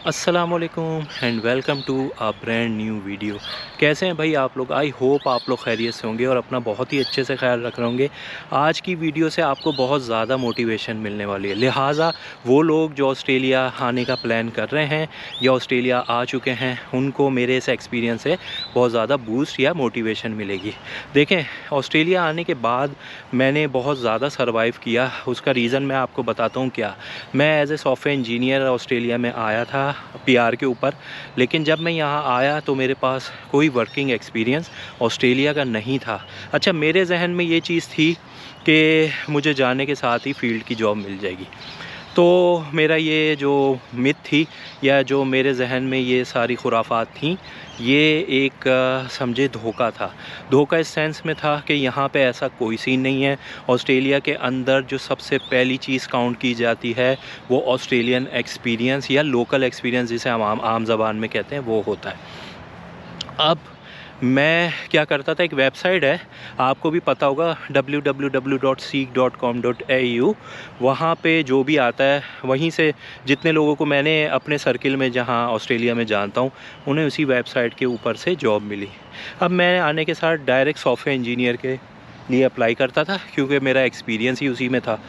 अस्सलामुअलैकुम and welcome to a brand new video. कैसे हैं भाई आप लोग? आई होप आप लोग खैरियत से होंगे और अपना बहुत ही अच्छे से ख्याल रख रहे होंगे। आज की वीडियो से आपको बहुत ज़्यादा मोटिवेशन मिलने वाली है, लिहाजा वो लोग जो ऑस्ट्रेलिया आने का प्लान कर रहे हैं या ऑस्ट्रेलिया आ चुके हैं उनको मेरे इस एक्सपीरियंस से बहुत ज़्यादा बूस्ट या मोटिवेशन मिलेगी। देखें, ऑस्ट्रेलिया आने के बाद मैंने बहुत ज़्यादा सर्वाइव किया। उसका रीज़न मैं आपको बताता हूँ क्या। मैं as a software engineer Australia में आया था पीआर के ऊपर, लेकिन जब मैं यहाँ आया तो मेरे पास कोई वर्किंग एक्सपीरियंस ऑस्ट्रेलिया का नहीं था। अच्छा, मेरे जहन में ये चीज़ थी कि मुझे जाने के साथ ही फील्ड की जॉब मिल जाएगी। तो मेरा ये जो मिथ थी या जो मेरे जहन में ये सारी खुराफात थी, ये एक समझे धोखा था। धोखा इस सेंस में था कि यहाँ पे ऐसा कोई सीन नहीं है। ऑस्ट्रेलिया के अंदर जो सबसे पहली चीज़ काउंट की जाती है वो ऑस्ट्रेलियन एक्सपीरियंस या लोकल एक्सपीरियंस, जिसे हम आम ज़बान में कहते हैं, वो होता है। अब मैं क्या करता था, एक वेबसाइट है, आपको भी पता होगा, www.seek.com.au। वहाँ पे जो भी आता है वहीं से जितने लोगों को मैंने अपने सर्किल में जहाँ ऑस्ट्रेलिया में जानता हूँ उन्हें उसी वेबसाइट के ऊपर से जॉब मिली। अब मैं आने के साथ डायरेक्ट सॉफ्टवेयर इंजीनियर के लिए अप्लाई करता था क्योंकि मेरा एक्सपीरियंस ही उसी में था।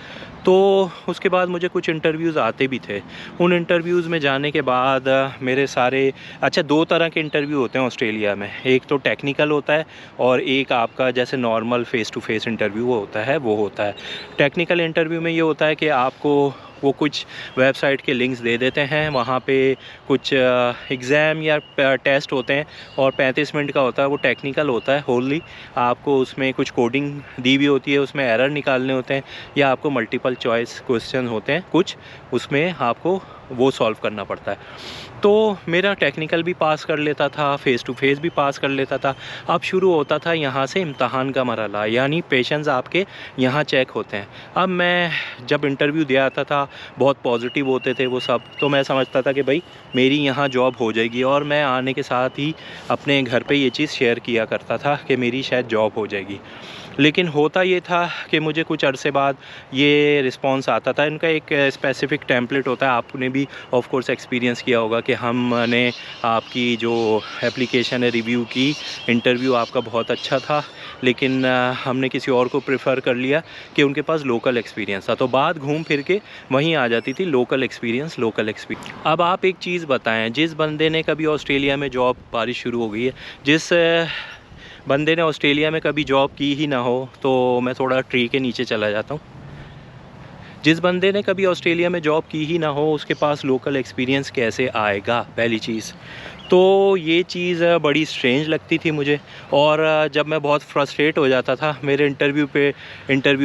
तो उसके बाद मुझे कुछ इंटरव्यूज़ आते भी थे। उन इंटरव्यूज़ में जाने के बाद मेरे सारे दो तरह के इंटरव्यू होते हैं ऑस्ट्रेलिया में। एक तो टेक्निकल होता है और एक आपका जैसे normal face to face interview होता है, वो होता है। टेक्निकल इंटरव्यू में ये होता है कि आपको वो कुछ वेबसाइट के लिंक्स दे देते हैं, वहाँ पे कुछ एग्ज़ाम या टेस्ट होते हैं और 35 मिनट का होता है। वो टेक्निकल होता है होली। आपको उसमें कुछ कोडिंग दी हुई होती है, उसमें एरर निकालने होते हैं या आपको मल्टीपल चॉइस क्वेश्चन होते हैं कुछ, उसमें आपको वो सॉल्व करना पड़ता है। तो मेरा टेक्निकल भी पास कर लेता था, फ़ेस टू फ़ेस भी पास कर लेता था। अब शुरू होता था यहाँ से इम्तहान का मरहला, यानी पेशेंस आपके यहाँ चेक होते हैं। अब मैं जब इंटरव्यू दे आता था, बहुत पॉजिटिव होते थे वो सब, तो मैं समझता था कि भाई मेरी यहाँ जॉब हो जाएगी और मैं आने के साथ ही अपने घर पे ये चीज़ शेयर किया करता था कि मेरी शायद जॉब हो जाएगी। लेकिन होता ये था कि मुझे कुछ अरसे बाद ये रिस्पॉन्स आता था। इनका एक स्पेसिफ़िक टेम्पलेट होता है, आपने भी ऑफ कोर्स एक्सपीरियंस किया होगा कि हमने आपकी जो एप्लीकेशन है रिव्यू की, इंटरव्यू आपका बहुत अच्छा था, लेकिन हमने किसी और को प्रेफर कर लिया कि उनके पास लोकल एक्सपीरियंस था। तो बात घूम फिर के वहीं आ जाती थी, लोकल एक्सपीरियंस, लोकल एक्सपीरियंस। अब आप एक चीज़ बताएं, जिस बंदे ने कभी ऑस्ट्रेलिया में जॉब बारिश शुरू हो गई है, जिस बंदे ने ऑस्ट्रेलिया में कभी जॉब की ही ना हो, तो मैं थोड़ा ट्री के नीचे चला जाता हूँ। जिस बंदे ने कभी ऑस्ट्रेलिया में जॉब की ही ना हो उसके पास लोकल एक्सपीरियंस कैसे आएगा, पहली चीज़। तो ये चीज़ बड़ी स्ट्रेंज लगती थी मुझे। और जब मैं बहुत फ्रस्ट्रेट हो जाता था, मेरे इंटरव्यू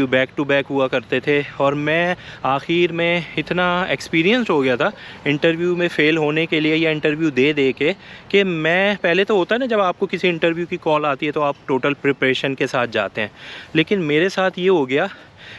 बैक टू बैक हुआ करते थे और मैं आखिर में इतना एक्सपीरियंस्ड हो गया था इंटरव्यू में फ़ेल होने के लिए या इंटरव्यू दे दे के, कि मैं, पहले तो होता है ना जब आपको किसी इंटरव्यू की कॉल आती है तो आप टोटल प्रिपरेशन के साथ जाते हैं, लेकिन मेरे साथ ये हो गया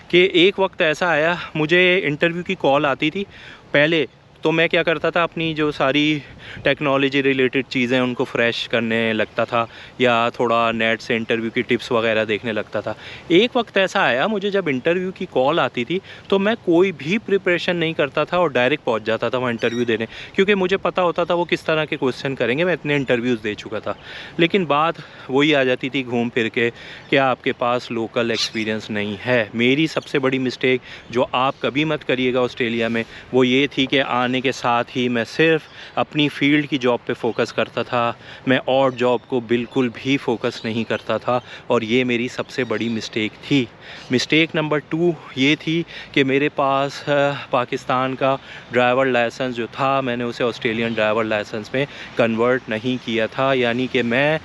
कि एक वक्त ऐसा आया, मुझे इंटरव्यू की कॉल आती थी पहले, तो मैं क्या करता था, अपनी जो सारी टेक्नोलॉजी रिलेटेड चीज़ें उनको फ्रेश करने लगता था या थोड़ा नेट से इंटरव्यू की टिप्स वगैरह देखने लगता था। एक वक्त ऐसा आया मुझे, जब इंटरव्यू की कॉल आती थी तो मैं कोई भी प्रिपरेशन नहीं करता था और डायरेक्ट पहुंच जाता था वहाँ इंटरव्यू देने, क्योंकि मुझे पता होता था वो किस तरह के क्वेश्चन करेंगे, मैं इतने इंटरव्यूज़ दे चुका था। लेकिन बात वही आ जाती थी घूम फिर के कि आपके पास लोकल एक्सपीरियंस नहीं है। मेरी सबसे बड़ी मिस्टेक जो आप कभी मत करिएगा ऑस्ट्रेलिया में, वो ये थी कि आने के साथ ही मैं सिर्फ अपनी फील्ड की जॉब पे फोकस करता था, मैं और जॉब को बिल्कुल भी फोकस नहीं करता था, और ये मेरी सबसे बड़ी मिस्टेक थी। मिस्टेक नंबर 2 ये थी कि मेरे पास पाकिस्तान का ड्राइवर लाइसेंस जो था, मैंने उसे ऑस्ट्रेलियन ड्राइवर लाइसेंस में कन्वर्ट नहीं किया था। यानी कि मैं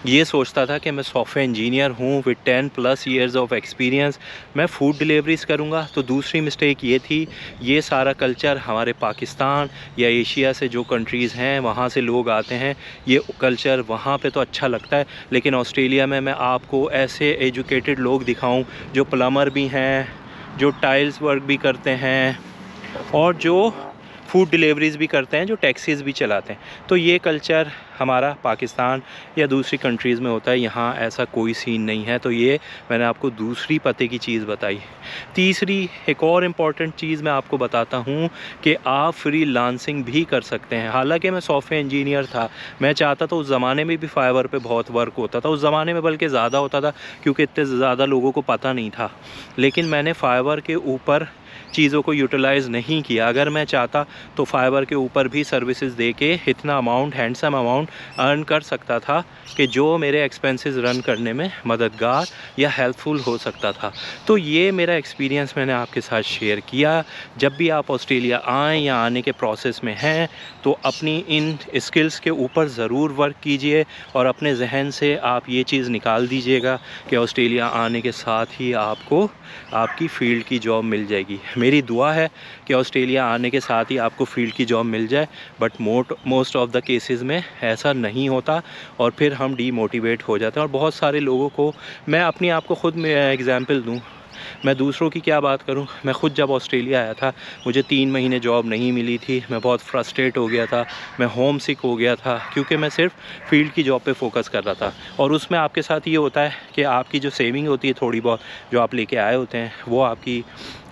ये सोचता था कि मैं सॉफ्टवेयर इंजीनियर हूँ विद 10+ ईयर्स ऑफ एक्सपीरियंस, मैं फ़ूड डिलीवरीज़ करूँगा। तो दूसरी मिस्टेक ये थी, ये सारा कल्चर हमारे पाकिस्तान या एशिया से जो कंट्रीज़ हैं वहाँ से लोग आते हैं, ये कल्चर वहाँ पे तो अच्छा लगता है, लेकिन ऑस्ट्रेलिया में मैं आपको ऐसे एजुकेटेड लोग दिखाऊँ जो प्लम्बर भी हैं, जो टाइल्स वर्क भी करते हैं और जो फूड डिलीवरीज़ भी करते हैं, जो टैक्सीज़ भी चलाते हैं। तो ये कल्चर हमारा पाकिस्तान या दूसरी कंट्रीज़ में होता है, यहाँ ऐसा कोई सीन नहीं है। तो ये मैंने आपको दूसरी पते की चीज़ बताई। तीसरी एक और इम्पॉर्टेंट चीज़ मैं आपको बताता हूँ कि आप फ्रीलांसिंग भी कर सकते हैं। हालांकि मैं सॉफ्टवेयर इंजीनियर था, मैं चाहता था, उस ज़माने में भी फाइवर पे बहुत वर्क होता था, उस ज़माने में बल्कि ज़्यादा होता था क्योंकि इतने ज़्यादा लोगों को पता नहीं था। लेकिन मैंने फाइवर के ऊपर चीज़ों को यूटिलाइज़ नहीं किया। अगर मैं चाहता तो फाइवर के ऊपर भी सर्विसेज दे के इतना अमाउंट, हैंडसम अमाउंट अर्न कर सकता था कि जो मेरे एक्सपेंसेस रन करने में मददगार या हेल्पफुल हो सकता था। तो ये मेरा एक्सपीरियंस मैंने आपके साथ शेयर किया। जब भी आप ऑस्ट्रेलिया आएँ या आने के प्रोसेस में हैं तो अपनी इन स्किल्स के ऊपर ज़रूर वर्क कीजिए और अपने जहन से आप ये चीज़ निकाल दीजिएगा कि ऑस्ट्रेलिया आने के साथ ही आपको आपकी फ़ील्ड की जॉब मिल जाएगी। मेरी दुआ है कि ऑस्ट्रेलिया आने के साथ ही आपको फ़ील्ड की जॉब मिल जाए, but most of the cases में ऐसा नहीं होता और फिर हम डीमोटिवेट हो जाते हैं। और बहुत सारे लोगों को, मैं अपनी आपको ख़ुद में एग्ज़ाम्पल दूँ, मैं दूसरों की क्या बात करूं, मैं ख़ुद जब ऑस्ट्रेलिया आया था मुझे 3 महीने जॉब नहीं मिली थी, मैं बहुत फ्रस्ट्रेट हो गया था, मैं होम सिक हो गया था क्योंकि मैं सिर्फ फील्ड की जॉब पे फोकस कर रहा था। और उसमें आपके साथ ये होता है कि आपकी जो सेविंग होती है थोड़ी बहुत जो आप लेके आए होते हैं वो आपकी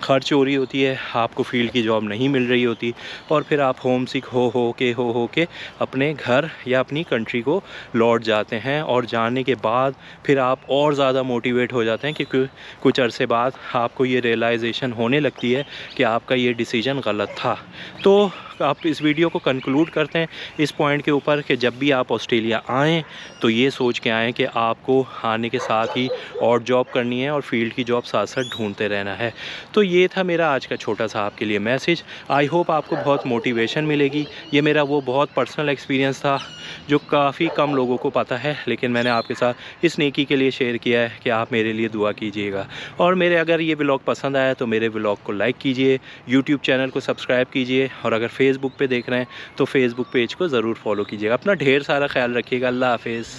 खर्च हो रही होती है, आपको फील्ड की जॉब नहीं मिल रही होती और फिर आप होम सिक हो के अपने घर या अपनी कंट्री को लौट जाते हैं। और जाने के बाद फिर आप और ज़्यादा मोटिवेट हो जाते हैं क्योंकि कुछ अरसे बाद आपको ये रियलाइजेशन होने लगती है कि आपका ये डिसीजन गलत था। तो आप इस वीडियो को कंक्लूड करते हैं इस पॉइंट के ऊपर कि जब भी आप ऑस्ट्रेलिया आएँ तो ये सोच के आएँ कि आपको आने के साथ ही और जॉब करनी है और फील्ड की जॉब साथ साथ ढूंढते रहना है। तो ये था मेरा आज का छोटा सा आपके लिए मैसेज। आई होप आपको बहुत मोटिवेशन मिलेगी। ये मेरा वो बहुत पर्सनल एक्सपीरियंस था जो काफ़ी कम लोगों को पता है, लेकिन मैंने आपके साथ इस नेकी के लिए शेयर किया है कि आप मेरे लिए दुआ कीजिएगा। और मेरे अगर ये व्लॉग पसंद आया तो मेरे व्लॉग को लाइक कीजिए, यूट्यूब चैनल को सब्सक्राइब कीजिए और अगर फेसबुक पे देख रहे हैं तो फेसबुक पेज को ज़रूर फॉलो कीजिएगा। अपना ढेर सारा ख्याल रखिएगा। अल्लाह हाफिज़।